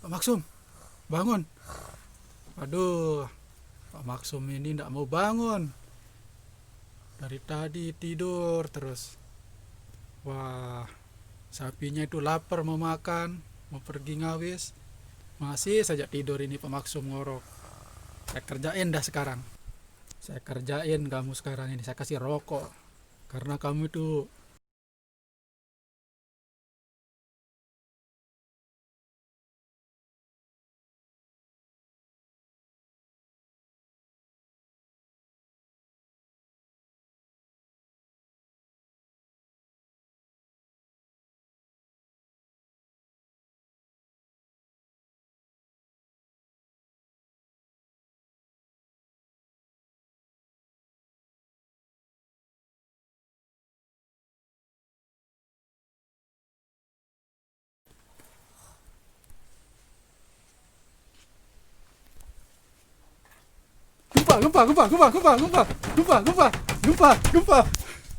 Pak Maksum, bangun. Aduh, Pak Maksum ini tidak mau bangun. Dari tadi tidur terus. Wah, sapinya itu lapar mau makan, mau pergi ngawis. Masih saja tidur ini Pak Maksum ngorok. Saya kerjain dah sekarang. Saya kerjain kamu sekarang ini. Saya kasih rokok. Karena kamu itu gempa, gempa, gempa, gempa, gempa, gempa, gempa, gempa, gempa, gempa.